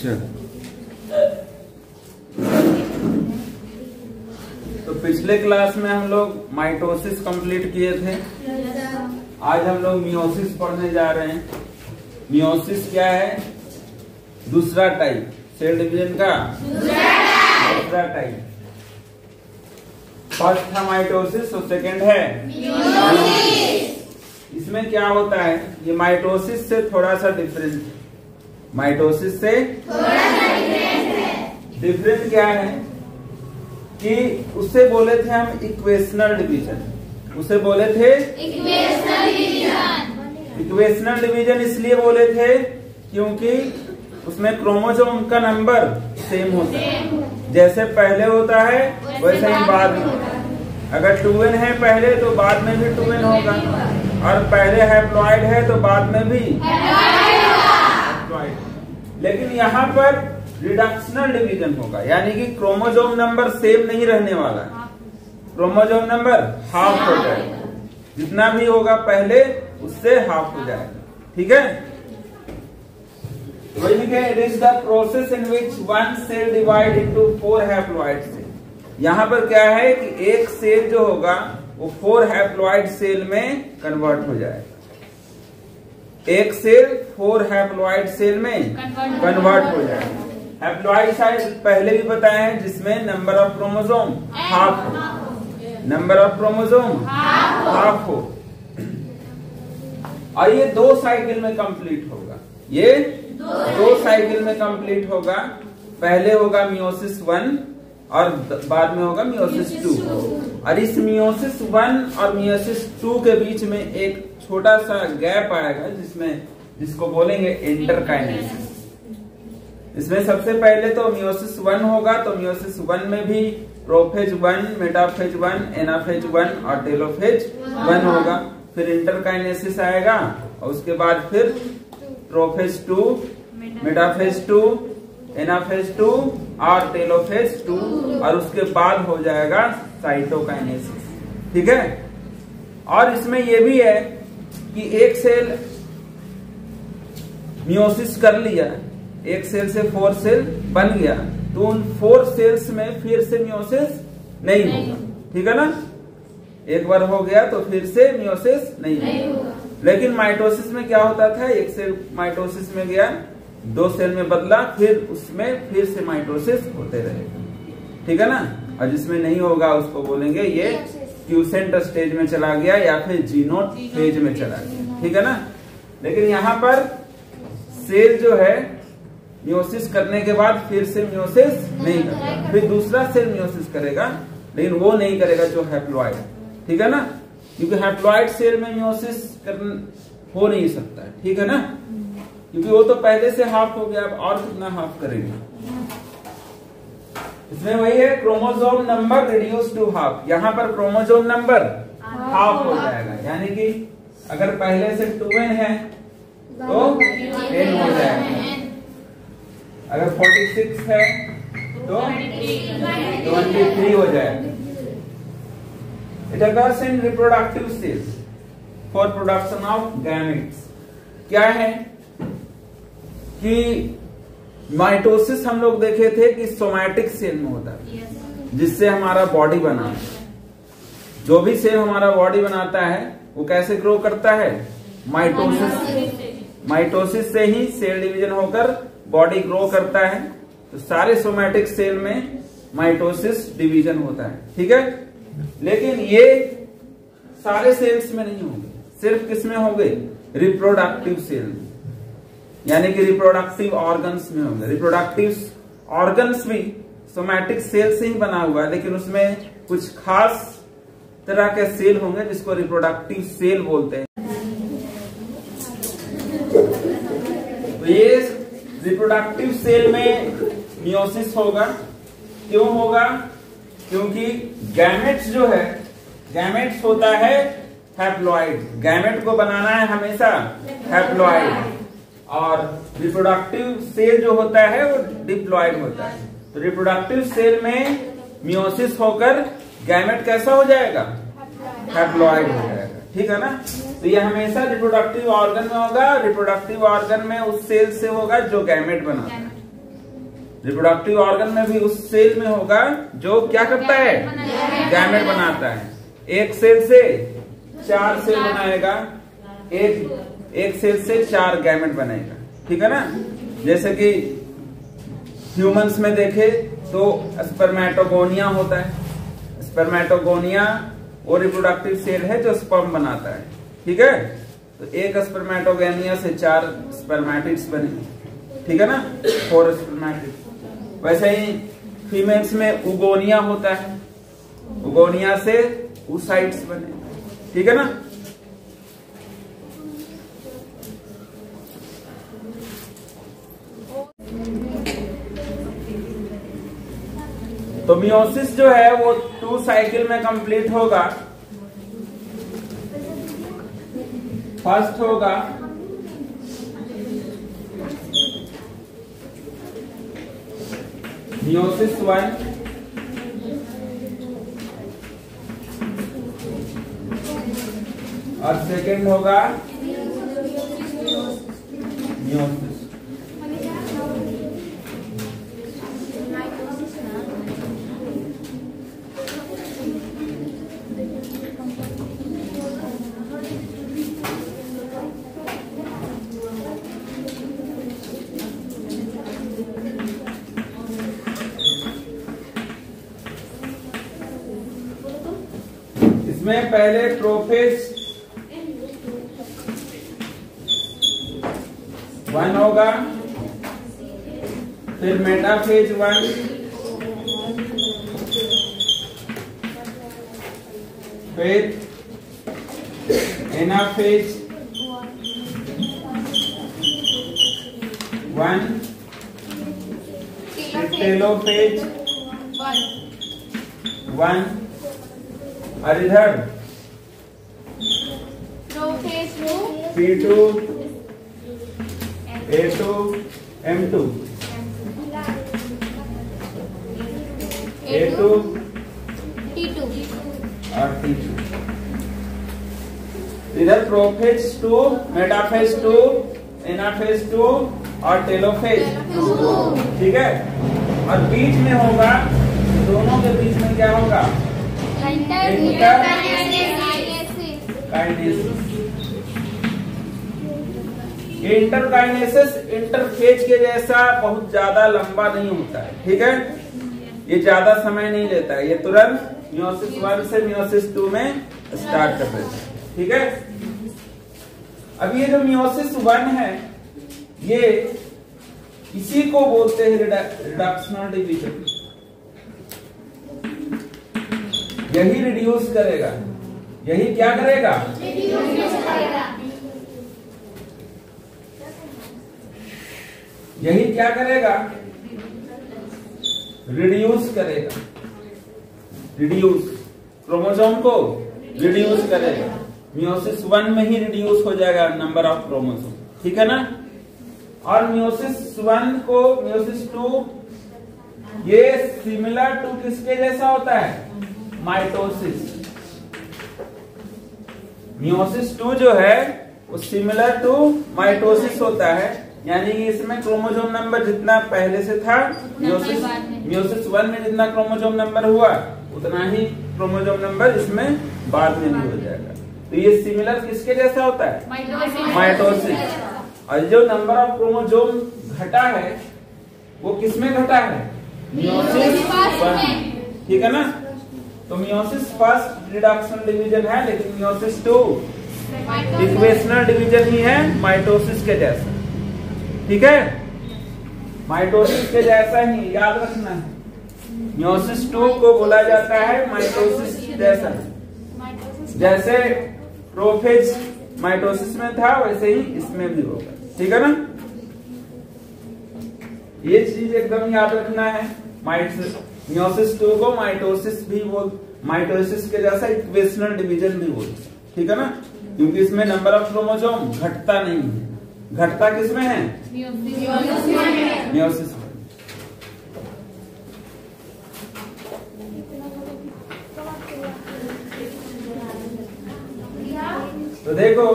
अच्छा, तो पिछले क्लास में हम लोग माइटोसिस कंप्लीट किए थे। आज हम लोग मियोसिस पढ़ने जा रहे हैं। मियोसिस क्या है? दूसरा टाइप, सेल डिवीजन का दूसरा टाइप। फर्स्ट था माइटोसिस और सेकंड है मियोसिस। इसमें क्या होता है, ये माइटोसिस से थोड़ा सा डिफरेंट है। माइटोसिस से थोड़ा सा डिफरेंट क्या है कि उससे बोले थे हम इक्वेशनल डिवीजन। उसे बोले थे इक्वेशनल डिवीजन। इक्वेशनल डिवीजन इसलिए बोले थे क्योंकि उसमें क्रोमोसोम का नंबर सेम होता है। जैसे पहले होता है वैसे ही बाद में होता है। अगर 2n है पहले तो बाद में भी 2n होगा, और पहले हैप्लॉइड है तो बाद में भी हैप्लॉइड। लेकिन यहाँ पर रिडक्शनल डिवीजन होगा, यानी कि क्रोमोसोम नंबर सेम नहीं रहने वाला है। क्रोमोसोम नंबर हाफ हो जाएगा, जितना भी होगा पहले उससे हाफ हो जाएगा। ठीक है, वही लिखे, it is the process in which one cell divide into 4 haploid cell. यहाँ पर क्या है कि एक सेल जो होगा वो 4 हैप्लॉइड सेल में कन्वर्ट हो जाएगा। एक सेल 4 हैप्लॉइड सेल में कन्वर्ट हो जाएगा। हैप्लॉइड साइज पहले भी बताया है, जिसमें नंबर ऑफ क्रोमोसोम हाफ हो। नंबर ऑफ क्रोमोसोम हाफ हो, और ये 2 साइकिल में कंप्लीट होगा। ये 2 साइकिल में कंप्लीट होगा। पहले होगा मियोसिस 1 और बाद में होगा मियोसिस 2। और इस मियोसिस 1 और मियोसिस 2 के बीच में एक छोटा सा गैप आएगा, जिसको बोलेंगे इंटरकाइनेसिस। इसमें सबसे पहले तो मियोसिस 1 होगा, तो मियोसिस 1 में भी प्रोफेज 1, मेटाफेज 1, एनाफेज 1 और टेलोफेज 1 होगा। फिर इंटरकाइनेसिस आएगा, और उसके बाद फिर प्रोफेज 2, मेटाफेज 2, एनाफेज 2 और टेलोफेज 2, और उसके बाद हो जाएगा साइटोकाइनेसिस। ठीक है, और इसमें यह भी है कि एक सेल मियोसिस कर लिया, एक सेल से 4 सेल बन गया, तो उन 4 सेल्स में फिर से मियोसिस नहीं होगा। ठीक है ना, एक बार हो गया तो फिर से मियोसिस नहीं होगा। लेकिन माइटोसिस में क्या होता था, एक सेल माइटोसिस में गया, 2 सेल में बदला, फिर उसमें फिर से माइटोसिस होते रहेगा। ठीक है ना, और जिसमें नहीं होगा उसको बोलेंगे ये क्यूसेंट स्टेज में चला गया या फिर जीनोट फेज में चला गया। ठीक है ना, लेकिन यहाँ पर सेल जो है मियोसिस करने के बाद फिर से मियोसिस नहीं करेगा, फिर दूसरा सेल मियोसिस करेगा, लेकिन वो नहीं करेगा जो हैप्लॉइड। ठीक है ना, क्योंकि हैप्लॉइड सेल में मियोसिस हो नहीं सकता है। ठीक है ना, क्योंकि वो तो पहले से हाफ हो गया, अब और कितना हाफ करेगा। इसमें वही है, chromosome number reduce to half. यहाँ पर क्रोमोसोम नंबर हाफ हो जाएगा, यानी कि अगर पहले से 2n है तो 10 हो जाएगा। अगर 46 है तो 23 हो जाएगा। It occurs in reproductive cells for production of gametes। क्या है कि माइटोसिस हम लोग देखे थे कि सोमैटिक सेल में होता है, जिससे हमारा बॉडी बना है। जो भी सेल हमारा बॉडी बनाता है वो कैसे ग्रो करता है? माइटोसिस से ही सेल डिवीजन होकर बॉडी ग्रो करता है। तो सारे सोमैटिक सेल में माइटोसिस डिवीजन होता है। ठीक है, लेकिन ये सारे सेल्स में नहीं होंगे, सिर्फ किसमें होंगे? रिप्रोडक्टिव सेल में, यानी कि रिप्रोडक्टिव ऑर्गन्स में होंगे। रिप्रोडक्टिव ऑर्गन्स भी सोमैटिक सेल से ही बना हुआ है, लेकिन उसमें कुछ खास तरह के सेल होंगे जिसको रिप्रोडक्टिव सेल बोलते हैं। तो ये रिप्रोडक्टिव सेल में मियोसिस होगा। क्यों होगा? क्योंकि गैमेट्स जो है, गैमेट्स होता है हैप्लॉइड। गैमेट को बनाना है हमेशा हैप्लॉइड, और रिप्रोडक्टिव सेल जो होता है वो डिप्लॉइड होता है। तो रिप्रोडक्टिव सेल में मियोसिस होकर गैमेट कैसा हो जाएगा? हैप्लॉइड हो जाएगा। ठीक है ना, तो ये हमेशा रिप्रोडक्टिव ऑर्गन में होगा। रिप्रोडक्टिव ऑर्गन में उस सेल से होगा जो गैमेट बनाता है। रिप्रोडक्टिव ऑर्गन में भी उस सेल में होगा जो क्या करता है, गैमेट बनाता है। एक सेल से 4 सेल बनाएगा, एक सेल से 4 गैमेट बनेगा, ठीक है ना। जैसे कि ह्यूमंस में देखे तो स्पर्मेटोगोनिया होता है। स्पर्मेटोगोनिया वो रिप्रोडक्टिव सेल है जो स्पर्म बनाता है, ठीक है। तो एक स्पर्मेटोगोनिया से 4 स्पर्मेटिड्स बने, ठीक है ना, 4 स्पर्मेटिड्स। वैसे ही फीमेल्स में उगोनिया होता है, उगोनिया से oocytes बने, ठीक है ना। तो मियोसिस जो है वो 2 साइकिल में कंप्लीट होगा। फर्स्ट होगा मियोसिस 1, और सेकंड होगा मियोसिस। इसमें पहले प्रोफेज 1 होगा, फिर मेटाफेज 1, फिर एनाफेज 1, टेलोफेज 1, और इधर P2, A2, M2, A2, T2 और T2। इधर प्रोफेज 2, मेटाफेज 2, एनाफेज 2 और टेलोफेज 2, ठीक है। और बीच में होगा, दोनों के बीच में क्या होगा, इंटरकाइनेसिस इंटरफेज के जैसा बहुत ज्यादा लंबा नहीं होता है, ठीक है। ये ज्यादा समय नहीं लेता है, ये तुरंत मियोसिस 1 से मियोसिस 2 में स्टार्ट कर देता है, ठीक है। अब ये जो मियोसिस 1 है, ये इसी को बोलते हैं रिडक्शनल डिवीजन। यही रिड्यूस करेगा, यही क्या करेगा, यही क्या करेगा, रिड्यूस करेगा, रिड्यूस क्रोमोसोम को रिड्यूस करेगा। मियोसिस 1 में ही रिड्यूस हो जाएगा नंबर ऑफ क्रोमोसोम, ठीक है ना। और मियोसिस 1 को मियोसिस 2 ये सिमिलर टू किसके जैसा होता है, माइटोसिस। मियोसिस 2 जो है वो सिमिलर टू माइटोसिस होता है, यानी इसमें क्रोमोसोम नंबर जितना पहले से था, मियोसिस 1 में जितना क्रोमोसोम नंबर हुआ उतना ही क्रोमोसोम नंबर इसमें बाद में भी हो जाएगा। तो ये सिमिलर किसके जैसा होता है, माइटोसिस। और जो नंबर ऑफ क्रोमोसोम घटा है वो किसमें घटा है, मियोसिस 1, ठीक है ना। तो मियोसिस फर्स्ट रिडक्शनल डिवीजन है, लेकिन मियोसिस 2 इक्वेशनल डिवीजन ही है माइटोसिस के जैसा, ठीक है। माइटोसिस के जैसा ही याद रखना है। मियोसिस 2 को बोला जाता है माइटोसिस जैसा, जैसे प्रोफेज माइटोसिस में था वैसे ही इसमें भी होगा, ठीक है ना। ये चीज एकदम याद रखना है। मियोसिस 2 को माइटोसिस भी बोल, माइटोसिस के जैसा इक्वेशनल डिवीजन भी बोलते हैं, ठीक है ना, क्योंकि इसमें नंबर ऑफ क्रोमोसोम घटता नहीं है। घटता किसमें है, मियोसिस में। तो देखो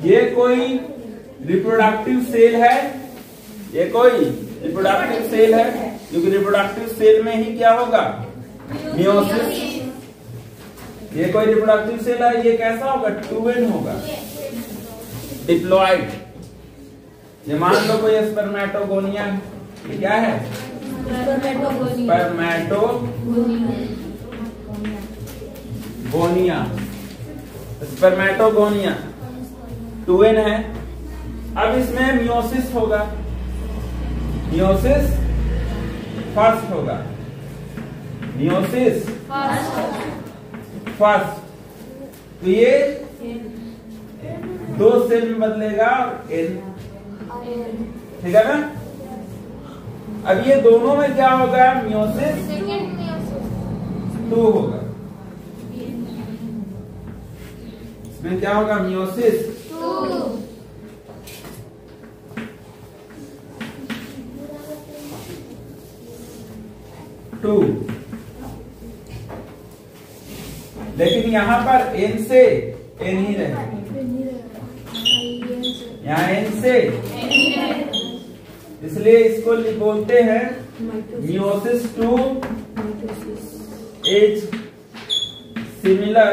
ये कोई रिप्रोडक्टिव सेल है, ये कोई रिप्रोडक्टिव सेल है, क्योंकि रिप्रोडक्टिव सेल में ही क्या होगा, मियोसिस। ये कोई रिप्रोडक्टिव सेल है, ये कैसा होगा, 2n होगा, डिप्लॉइड। ये मान लो कोई स्पर्मेटोगोनिया, ये क्या है, स्पर्मेटोगोनिया 2n है। अब इसमें मियोसिस होगा, मियोसिस फर्स्ट होगा, मियोसिस फर्स्ट। तो ये 2 सेल में बदलेगा और n, ठीक है ना। अब ये दोनों में क्या होगा, मियोसिस 2 होगा, इसमें क्या होगा, मियोसिस 2। लेकिन यहाँ पर n से n ही रहेगा, यहाँ n से, इसलिए इसको बोलते हैं meiosis 2 is similar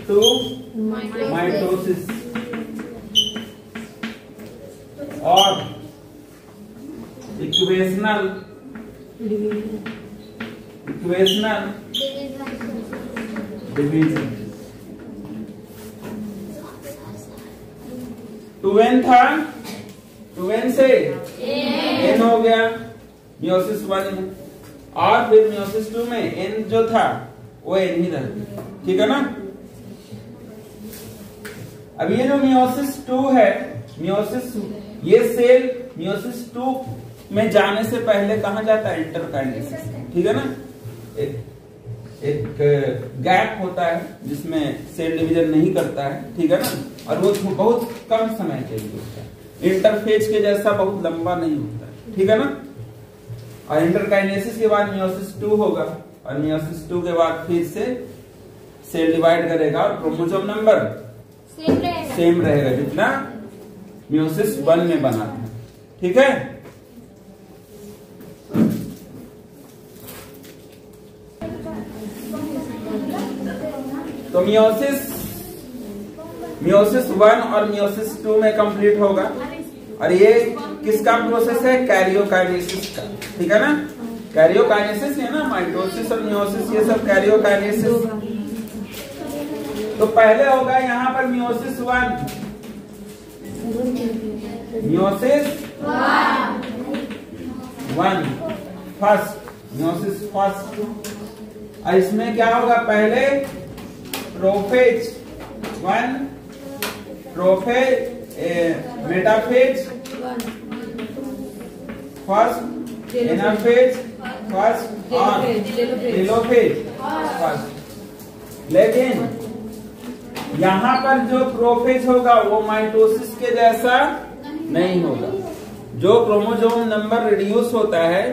to mitosis. और इक्वेशनल डिवीजन 2n था, 2n से n हो गया, मियोसिस 1 में। और फिर मियोसिस 2 में n जो था वो n ही रह गया, ठीक है ना। अब ये जो मियोसिस 2 है, मियोसिस, ये सेल मियोसिस 2 में जाने से पहले कहाँ जाता है, इंटरकाइनेसिस, ठीक है ना। एक गैप होता है जिसमें सेल डिवीजन नहीं करता है, ठीक है ना, और वो बहुत कम समय के लिए होता है, इंटरफेज के जैसा बहुत लंबा नहीं होता है, ठीक है ना। और इंटरकाइनेसिस के बाद मियोसिस 2 होगा, और मियोसिस 2 के बाद फिर से सेल डिवाइड करेगा और क्रोमोसोम नंबर सेम रहेगा जितना मियोसिस 1 में बना था, ठीक है। तो मियोसिस 1 और मियोसिस 2 में कंप्लीट होगा। और ये किसका प्रोसेस है, कैरियोकाइनेसिस का, ठीक है ना। कैरियोकाइनेसिस है ना, माइटोसिस और मियोसिस ये सब कैरियोकाइनेसिस। तो पहले होगा यहाँ पर meiosis 1, meiosis 1 first, meiosis first. और इसमें क्या होगा, पहले prophase 1, metaphase first, anaphase first और टेलोफेज फर्स्ट। लेकिन यहाँ पर जो प्रोफेज होगा वो माइटोसिस के जैसा नहीं होगा। जो क्रोमोसोम नंबर रिड्यूस होता है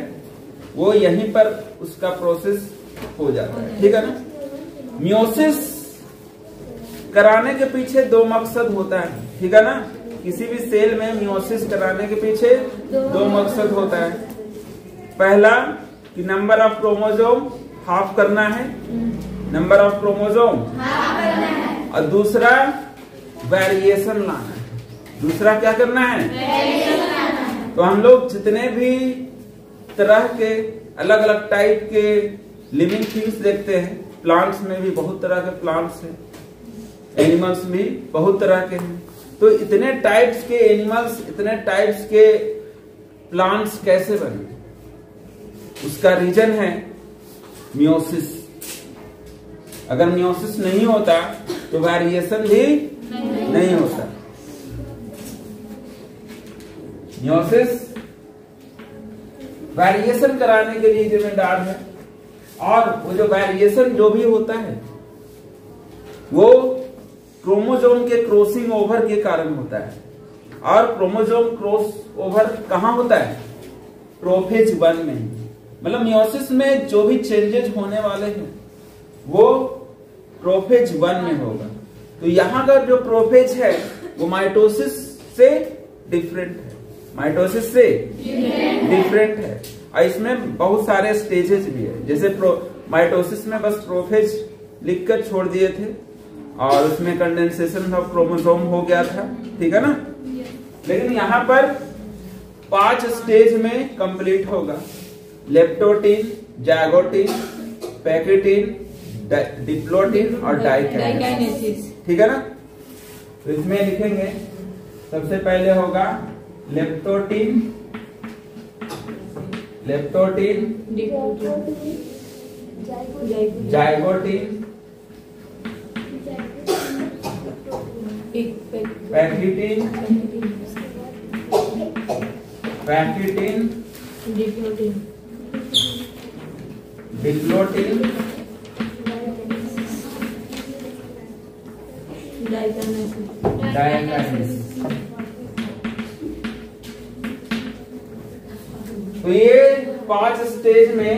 वो यहीं पर उसका प्रोसेस हो जाता है, ठीक है ना। मियोसिस कराने के पीछे 2 मकसद होता है, ठीक है ना। किसी भी सेल में मियोसिस कराने के पीछे 2 मकसद होता है। पहला कि नंबर ऑफ क्रोमोसोम हाफ करना है, नंबर ऑफ क्रोमोसोम, और दूसरा वेरिएशन लाना है। दूसरा क्या करना है, तो हम लोग जितने भी तरह के अलग अलग टाइप के लिविंग थिंग्स देखते हैं, प्लांट्स में भी बहुत तरह के प्लांट्स हैं, एनिमल्स भी बहुत तरह के हैं। तो इतने टाइप्स के एनिमल्स, इतने टाइप्स के प्लांट्स कैसे बने, उसका रीजन है मियोसिस। अगर मियोसिस नहीं होता तो वेरिएशन भी नहीं होता। मियोसिस वेरिएशन कराने के लिए जिम्मेदार है, और वो जो वेरिएशन जो भी होता है वो क्रोमोसोम के क्रॉसिंग ओवर के कारण होता है। और क्रोमोसोम क्रॉस ओवर कहाँ होता है, प्रोफेज 1 में। मतलब मियोसिस में जो भी चेंजेस होने वाले हैं वो प्रोफेज 1 में होगा। तो यहाँ का जो प्रोफेज है वो माइटोसिस से डिफरेंट है, माइटोसिस से डिफरेंट है। और इसमें बहुत सारे स्टेजेस भी है, जैसे माइटोसिस में बस प्रोफेज लिखकर छोड़ दिए थे और उसमें कंडेंसेशन ऑफ क्रोमोसोम हो गया था, ठीक है ना। लेकिन यहाँ पर 5 स्टेज में कंप्लीट होगा, लेप्टोटीन, जाइगोटीन, पैकेटीन, डिप्लोटीन और डाइकाइनेसिस, ठीक है ना। तो इसमें लिखेंगे सबसे पहले होगा leptotene, zygotene, pachytene, diplotene, diakinesis. तो ये 5 स्टेज में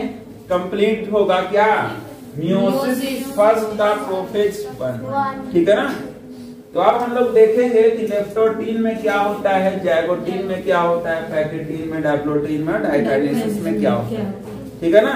कंप्लीट होगा क्या, मियोसिस फर्स्ट का प्रोफेज 1, ठीक है ना। तो अब हम लोग देखेंगे कि लेप्टोटीन में क्या होता है, जाइगोटीन में क्या होता है, पैकेटीन में, डिप्लोटीन में, डाइकाइनेसिस में क्या होता है, ठीक है ना।